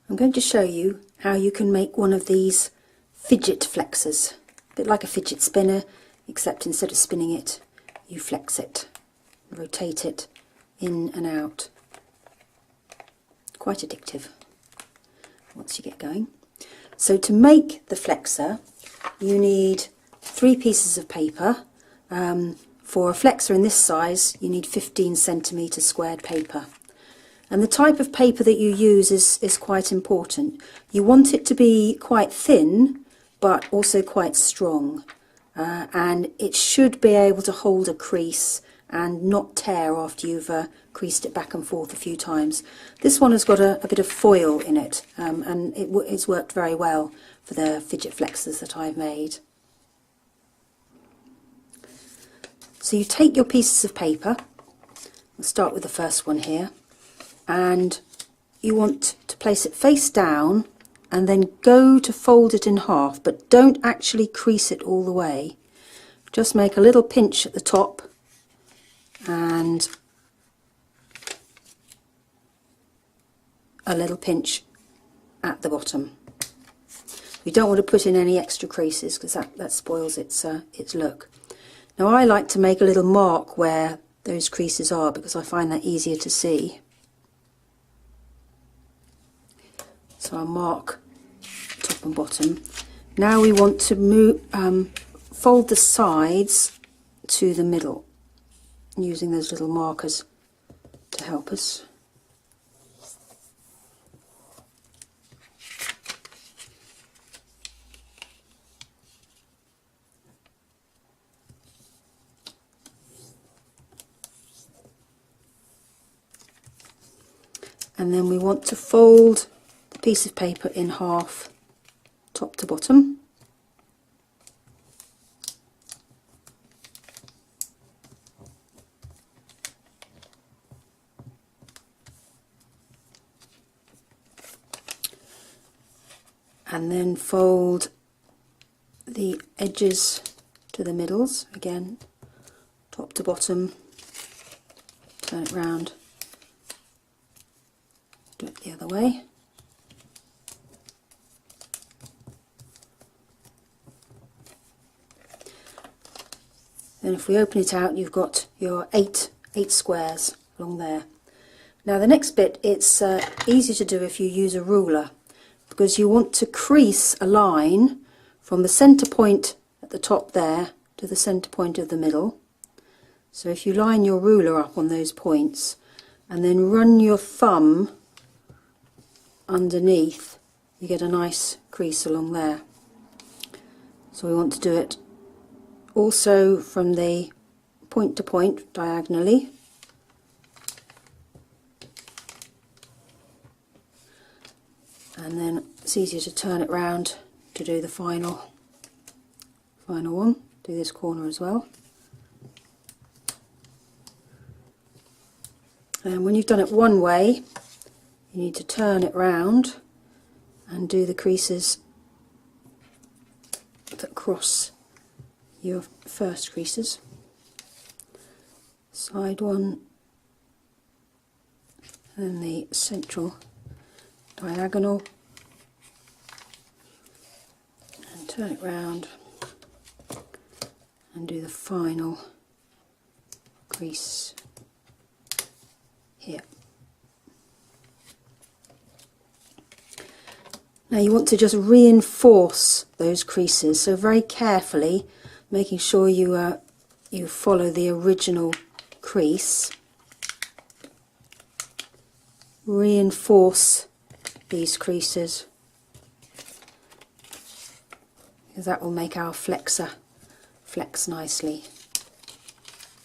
I'm going to show you how you can make one of these fidget flexors. A bit like a fidget spinner, except instead of spinning it, you flex it, rotate it in and out. Quite addictive once you get going. So to make the flexor, you need 3 pieces of paper. For a flexor in this size, you need 15 centimetre squared paper. And the type of paper that you use is quite important. You want it to be quite thin, but also quite strong. And it should be able to hold a crease and not tear after you've creased it back and forth a few times. This one has got a bit of foil in it, and it's worked very well for the fidget flexors that I've made. So you take your pieces of paper, we'll start with the first one here, and you want to place it face down and then go to fold it in half, but don't actually crease it all the way. Just make a little pinch at the top and a little pinch at the bottom. You don't want to put in any extra creases because that spoils its look. Now I like to make a little mark where those creases are because I find that easier to see. So I'll mark top and bottom. Now we want to fold the sides to the middle using those little markers to help us. And then we want to fold the piece of paper in half, top to bottom. And then fold the edges to the middles, again, top to bottom, turn it round, do it the other way. Then if we open it out, you've got your eight squares along there. Now the next bit, it's easy to do if you use a ruler, because you want to crease a line from the centre point at the top there to the centre point of the middle. So if you line your ruler up on those points and then run your thumb underneath, you get a nice crease along there. So we want to do it also from the point to point diagonally. And then it's easier to turn it round to do the final one. Do this corner as well. And when you've done it one way, you need to turn it round and do the creases that cross your first creases. Side one, and then the central diagonal, and turn it round and do the final crease here. Now you want to just reinforce those creases, so very carefully making sure you follow the original crease. Reinforce these creases, because that will make our flexor flex nicely.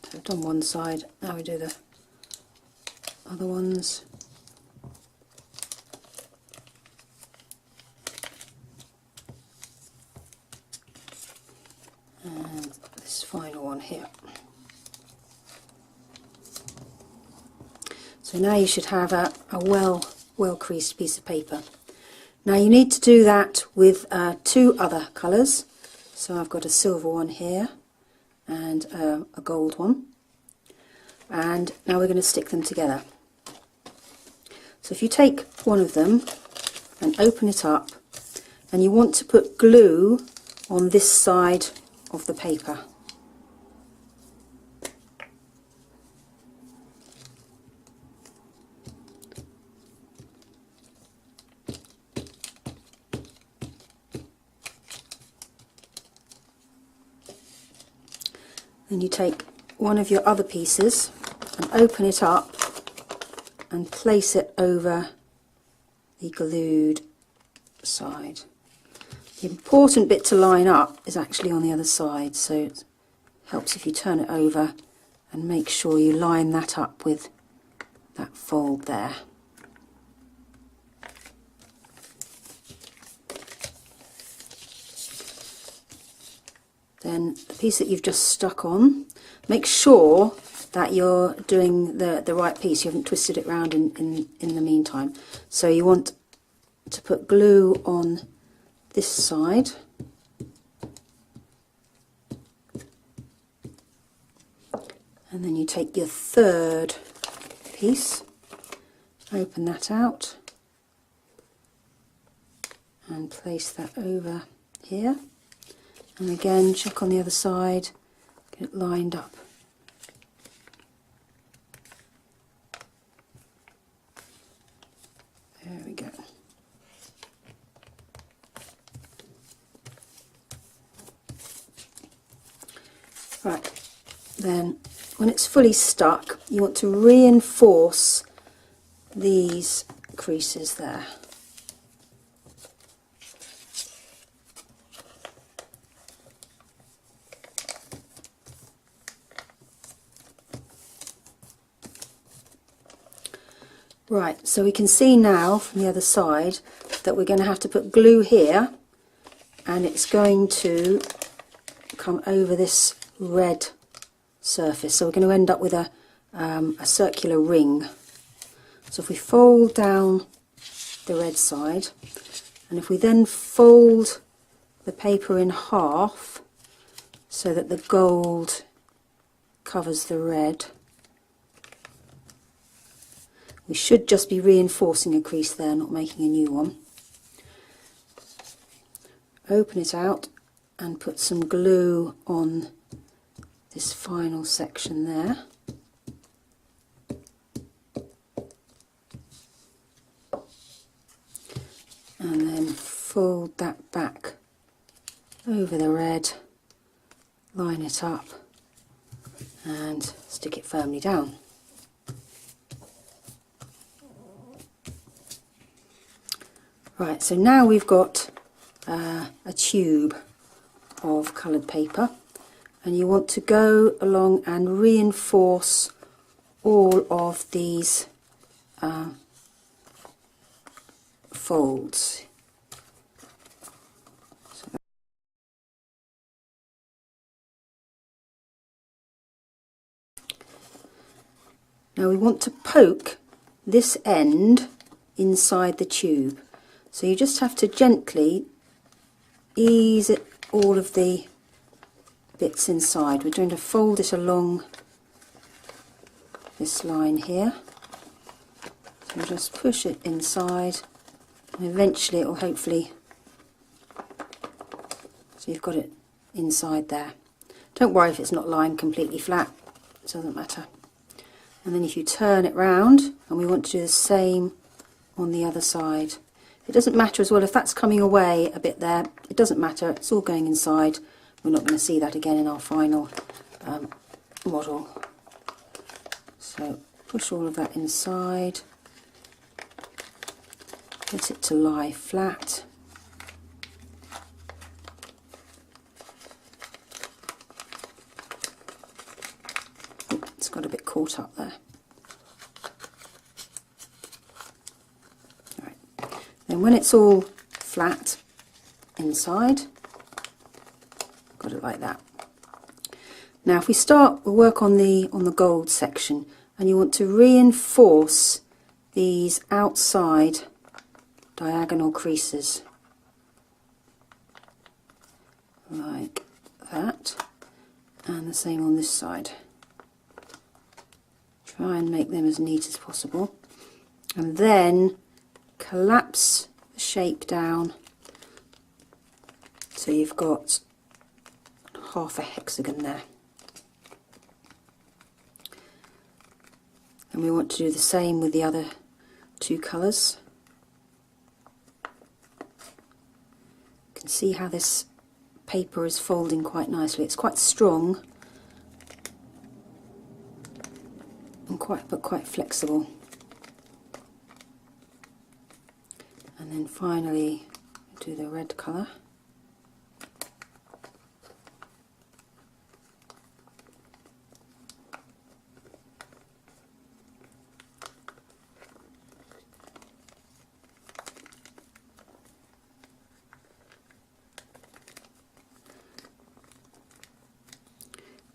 So I've done one side, now we do the other ones. And this final one here. So now you should have a well creased piece of paper. Now you need to do that with 2 other colours. So I've got a silver one here and a gold one. And now we're going to stick them together. So if you take one of them and open it up, and you want to put glue on this side of the paper. Then you take one of your other pieces and open it up and place it over the glued side. The important bit to line up is actually on the other side, so it helps if you turn it over and make sure you line that up with that fold there. Then the piece that you've just stuck on, make sure that you're doing the right piece. You haven't twisted it round in the meantime. So you want to put glue on this side, and then you take your third piece, open that out and place that over here. And again, check on the other side, get it lined up. There we go. Right, then when it's fully stuck, you want to reinforce these creases there. Right, so we can see now from the other side that we're going to have to put glue here, and it's going to come over this red surface. So we're going to end up with a circular ring. So if we fold down the red side, and if we then fold the paper in half so that the gold covers the red, we should just be reinforcing a crease there, not making a new one. Open it out and put some glue on this final section there. And then fold that back over the red, line it up and stick it firmly down. Right, so now we've got a tube of coloured paper, and you want to go along and reinforce all of these folds. Now we want to poke this end inside the tube. So you just have to gently ease it, all of the bits inside. We're going to fold it along this line here. So just push it inside, and eventually it will hopefully, so you've got it inside there. Don't worry if it's not lying completely flat, it doesn't matter. And then if you turn it round, and we want to do the same on the other side. It doesn't matter as well if that's coming away a bit there, it doesn't matter, it's all going inside. We're not going to see that again in our final model. So push all of that inside, get it to lie flat. Oh, it's got a bit caught up there. And when it's all flat inside, got it like that. Now if we start, we'll work on the gold section, and you want to reinforce these outside diagonal creases like that, and the same on this side. Try and make them as neat as possible, and then collapse the shape down so you've got half a hexagon there. And we want to do the same with the other two colours. You can see how this paper is folding quite nicely. It's quite strong and quite flexible. And then finally do the red colour.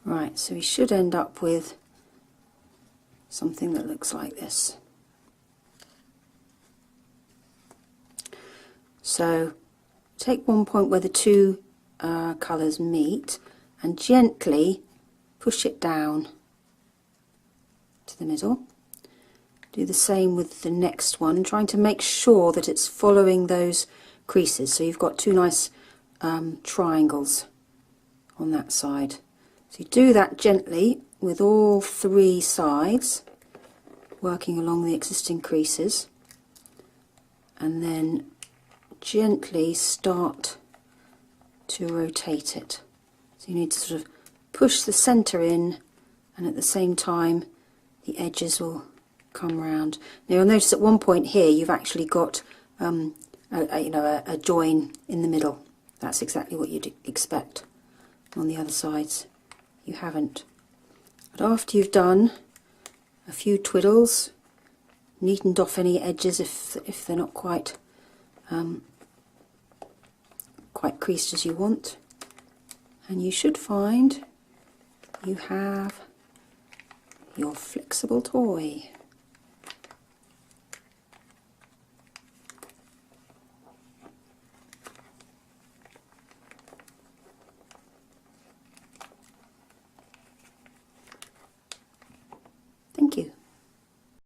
Right, so we should end up with something that looks like this. So take one point where the two colours meet and gently push it down to the middle. Do the same with the next one, trying to make sure that it's following those creases. So you've got two nice triangles on that side. So you do that gently with all three sides, working along the existing creases, and then gently start to rotate it. So you need to sort of push the centre in, and at the same time the edges will come round. Now you'll notice at one point here you've actually got a join in the middle. That's exactly what you'd expect. On the other sides you haven't. But after you've done a few twiddles, neatened off any edges if they're not quite creased as you want, and you should find you have your flexible toy.